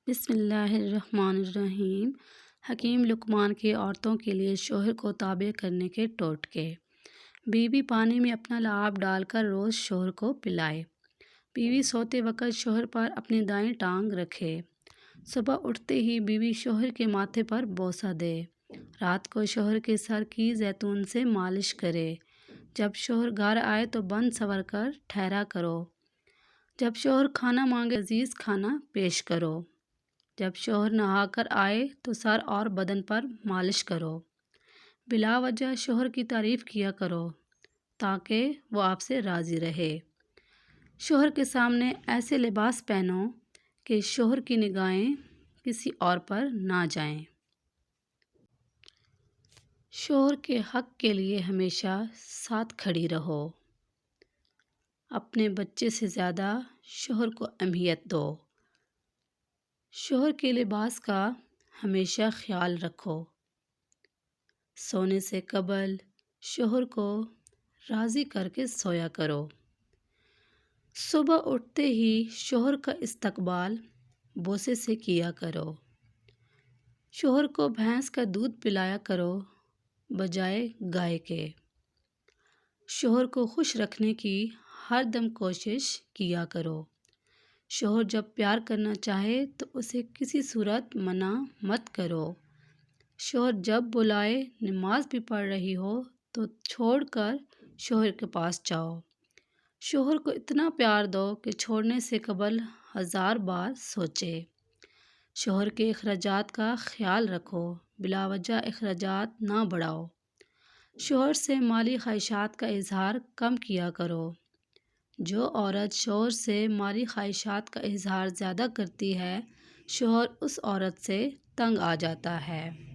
بسم اللہ الرحمن الرحیم۔ حکیم لقمان کی عورتوں کے لیے شوہر کو تابع کرنے کے ٹوٹکے۔ بیوی پانی میں اپنا لعاب ڈال کر روز شوہر کو پلائے۔ بیوی سوتے وقت شوہر پر اپنی دائیں ٹانگ رکھے۔ صبح اٹھتے ہی بیوی شوہر کے ماتھے پر بوسہ دے۔ رات کو شوہر کے سر کی زیتون سے مالش کرے۔ جب شوہر گھر آئے تو بن سنور کر ٹھہرا کرو۔ جب شوہر کھانا مانگے لذیذ کھانا پیش کرو۔ جب شوہر نہا کر آئے تو سر اور بدن پر مالش کرو۔ بلا وجہ شوہر کی تعریف کیا کرو تاکہ وہ آپ سے راضی رہے۔ شوہر کے سامنے ایسے لباس پہنو کہ شوہر کی نگاہیں کسی اور پر نہ جائیں۔ شوہر کے حق کے لیے ہمیشہ ساتھ کھڑی رہو۔ اپنے بچے سے زیادہ شوہر کو اہمیت دو۔ شوہر کے لباس کا ہمیشہ خیال رکھو۔ سونے سے قبل شوہر کو راضی کر کے سویا کرو۔ صبح اٹھتے ہی شوہر کا استقبال بوسے سے کیا کرو۔ شوہر کو بھینس کا دودھ پلایا کرو بجائے گائے کے۔ شوہر کو خوش رکھنے کی ہر دم کوشش کیا کرو۔ شوہر جب پیار کرنا چاہے تو اسے کسی صورت منع مت کرو۔ شوہر جب بلائے نماز بھی پڑھ رہی ہو تو چھوڑ کر شوہر کے پاس جاؤ۔ شوہر کو اتنا پیار دو کہ چھوڑنے سے قبل 1000 بار سوچے۔ شوہر کے اخراجات کا خیال رکھو، بلا وجہ اخراجات نہ بڑھاؤ۔ شوہر سے مالی خواہشات کا اظہار کم کیا کرو۔ جو عورت شوہر سے مالی خواہشات کا اظہار زیادہ کرتی ہے، شوہر اس عورت سے تنگ آ جاتا ہے۔